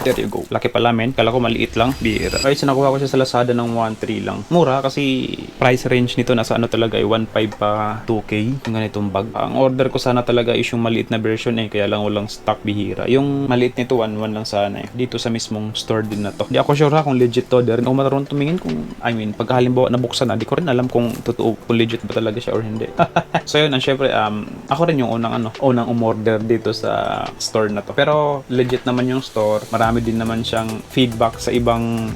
There you go. Laki pala men. Kala ko maliit lang. Bira. Guys, nakuha ko siya sa Lazada ng 1.3 lang. Mura kasi price range nito nasa ano talaga 1.5 pa 2K. Yung ganitong bag. Ang order ko sana talaga is yung maliit na version kaya lang walang stock, bihira. Yung maliit nito 1.1 lang sana Dito sa mismong store din na to. Di ako sure kung legit to. Di rin ako marunong tumingin kung pagka halimbawa nabuksan na, di ko rin alam kung totoo, kung legit ba talaga siya or hindi. So yun, syempre ako rin yung unang umorder dito sa store na to. Pero legit naman yung store. Marami din naman siyang feedback sa ibang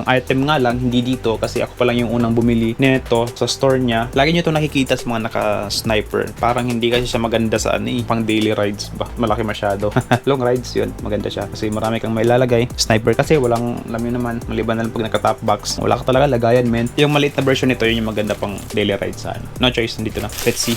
item nga lang, hindi dito kasi ako pa lang yung unang bumili nito sa store niya. Lagi niyo to nakikita sa mga naka-sniper. Parang hindi kasi siya maganda sa pang daily rides ba. Malaki masyado. Long rides yun, maganda siya kasi marami kang mailalagay. Sniper kasi walang alam yun naman, maliban na lang pag naka-top box. Wala ka talaga lagayan, men. Yung maliit na version nito, yun yung maganda pang daily rides sa No choice, nandito na. Let's see.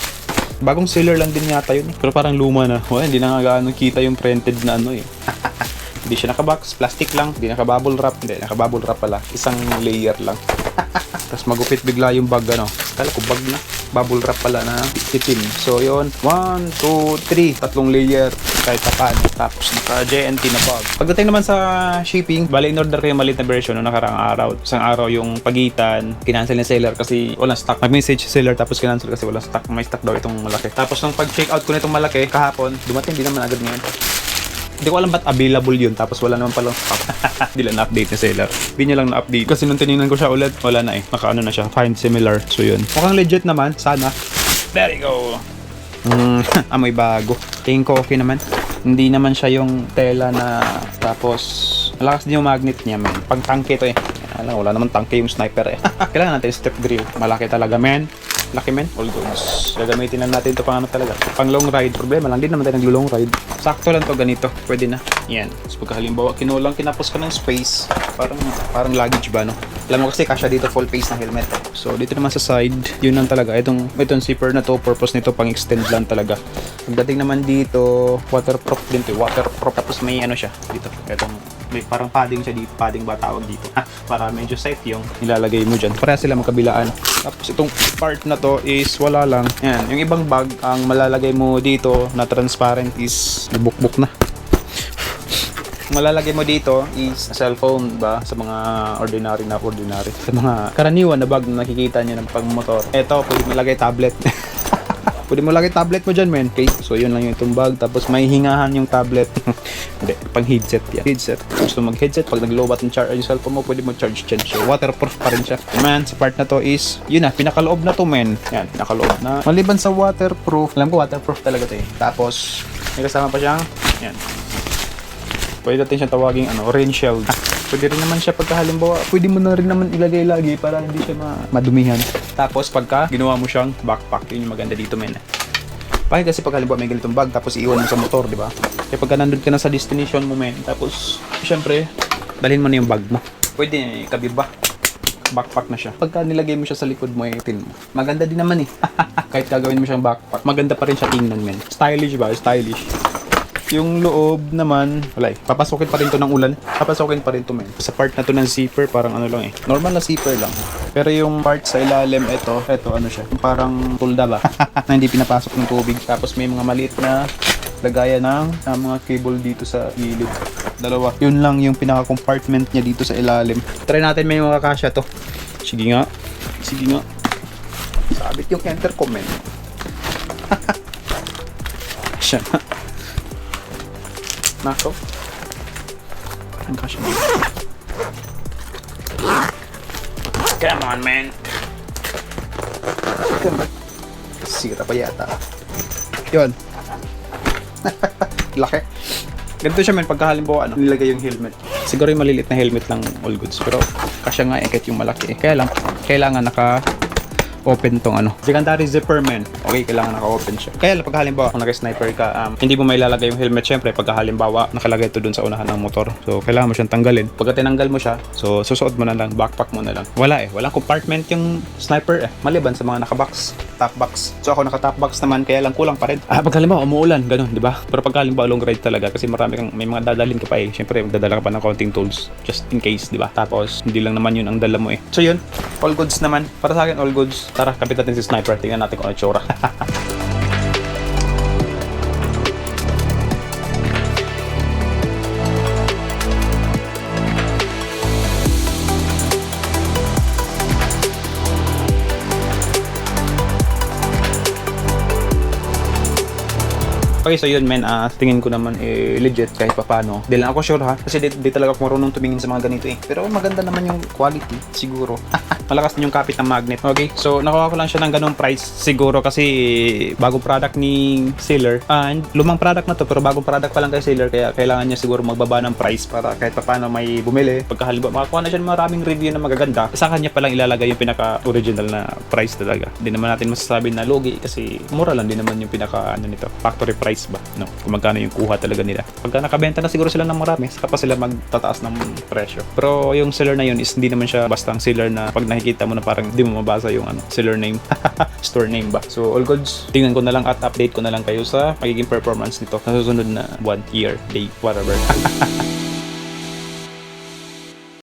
Bagong seller lang din yata yun Pero parang luma na. Hindi na nga gaano kita yung printed na Hindi siya naka-box, plastic lang. Hindi naka-bubble wrap. Hindi, naka-bubble wrap pala. Isang layer lang. Tapos magupit bigla yung bag Kala ko bag na. Bubble wrap pala na itim. So yun, 1, 2, 3. Tatlong layer. Kahit paano. Tapos naka-JNT na bag. Pagdating naman sa shipping, bali in-order ko yung maliit na version noong nakaraang araw. Isang araw yung pagitan. Kinancel ni seller kasi walang stock. Mag-message seller tapos kinancel kasi walang stock. May stock daw itong malaki. Tapos nung pag-check out ko nitong malaki kahapon, dumating din naman agad ngayon. Hindi ko alam ba't available yun tapos wala naman palang stock. Hindi lang na-update ni seller. Hindi niya lang na-update. Kasi nung tinignan ko siya ulit, wala na Naka na siya. Find similar. So yun. Mukhang legit naman. Sana. There you go. Amoy bago. Tingin ko okay naman. Hindi naman siya yung tela na tapos malakas din yung magnet niya, man. Pag tangke to wala naman tangke yung sniper Kailangan natin step drill. Malaki talaga, man. Laki, men. All goods. Gagamitin lang natin ito pang talaga. Pang long ride. Problema lang. Di naman tayo naglo-long ride. Sakto lang to ganito. Pwede na. Yan. Tapos pagka halimbawa, kinapos ka ng space. Parang luggage ba, no? Alam mo kasi kasya dito full face ng helmet. So, dito naman sa side, yun lang talaga. Itong zipper na to, purpose nito pang extend lang talaga. Pagdating naman dito, waterproof din to. Waterproof. Tapos may siya dito. May parang padding siya dito. Padding ba tawag dito? Para medyo safe yung nilalagay mo dyan. Pareha sila magkabilaan. Tapos itong part na to is wala lang. Yan. Yung ibang bag, ang malalagay mo dito na transparent is bukbuk na. Malalagay mo dito is cellphone ba sa mga ordinary. Sa mga karaniwan na bag na nakikita niyo ng pang-motor. Ito, pwede malagay tablet. Pwede mo lagay tablet mo dyan, men. Okay, so yun lang yung itong bag. Tapos may hingahan yung tablet. Hindi, pang headset yan. Headset. Gusto mag-headset, pag nag-lobat ng charge yung cellphone mo, pwede mo charge dyan siya. Waterproof pa rin siya. Man, sa part na to is, yun na, pinakaloob na to, men. Yan, pinakaloob na. Maliban sa waterproof, alam ko waterproof talaga to Tapos, may kasama pa siyang, yan. Pwede natin siyang tawaging rain shield. Pwede rin naman siya pagka halimbawa, pwede mo na rin naman ilagay lagi para hindi siya madumihan. Tapos pagka ginawa mo siyang backpack, yun yung maganda dito, men. Bakit kasi pag halimbawa may ganitong bag tapos iiwan mo sa motor, di ba? Kaya pagka nandun ka na sa destination mo, men, tapos syempre, dalhin mo na yung bag mo. Pwede kabiba. Backpack na siya. Pagka nilagay mo siya sa likod mo, tin mo. Maganda din naman Kahit gagawin mo siyang backpack, maganda pa rin siya tingnan, men. Stylish ba? Stylish. Yung loob naman, papasokin pa rin to ng ulan. Papasokin pa rin to, men. Sa part na to ng zipper, parang lang normal na zipper lang. Pero yung part sa ilalim, ito siya. Parang tulda ba? Na hindi pinapasok ng tubig. Tapos may mga maliit na lagayan ng mga cable dito sa gilid. Dalawa. Yun lang yung pinaka-compartment niya dito sa ilalim. Try natin may mga kasya to. Sige nga. Sabit yung intercom, men. Siya na. Nako. Ang kasya mo. Come on, man. Sira pa yata. Yun. Laki. Ganito siya, men, pagka halimbawa nilagay yung helmet. Siguro yung malilit na helmet lang all goods. Pero kasya nga kahit yung malaki Kaya lang, kailangan open tong secondary zipper, men. Okay, kailangan naka-open siya. Kaya pag halimbawa kung naka-sniper ka, hindi mo mailalagay yung helmet syempre pag halimbawa nakalagay ito dun sa unahan ng motor. So kailangan mo siyang tanggalin. Pagka tinanggal mo siya, so susuot mo na lang, backpack mo na lang. Walang compartment yung sniper maliban sa mga naka-box, top box. So ako naka-top box naman, kaya lang kulang pa rin. Pag halimbawa umuulan, ganun, di ba? Pero pag halimbawa long ride talaga kasi may mga dadalhin ka pa syempre magdadala ka pa ng counting tools just in case, di ba? Tapos hindi lang naman yun ang dala mo So yun, all goods naman. Para sa akin all goods. Tara, kapit natin si sniper. Tingnan natin kung ano itsura. Okay, so yun men, tingin ko naman legit kahit papano. Di lang ako sure ha, kasi di talaga ako marunong tumingin sa mga ganito pero maganda naman yung quality siguro. Malakas din yung kapit ng magnet. Okay, so nakuha ko lang siya ng ganung price siguro kasi bagong product ni seller. And lumang product na to pero bagong product pa lang kay seller, kaya kailangan niya siguro magbaba ng price para kahit papano may bumili. Pagka halimbawa makakuha na siya ng maraming review na magaganda, sa kanya pa lang ilalagay yung pinaka-original na price talaga. Hindi naman natin masasabi na lugi kasi mura lang din naman yung pinaka nito, factory price ba, no? Kung magkano yung kuha talaga nila. Pagka nakabenta na siguro sila ng marami, saka pa sila magtataas ng presyo. Pero yung seller na yun is hindi naman siya bastang seller na pag nakikita mo na parang hindi mo mabasa yung seller name, store name ba. So all goods, tingnan ko na lang at update ko na lang kayo sa magiging performance nito sa susunod na 1 year, day, whatever.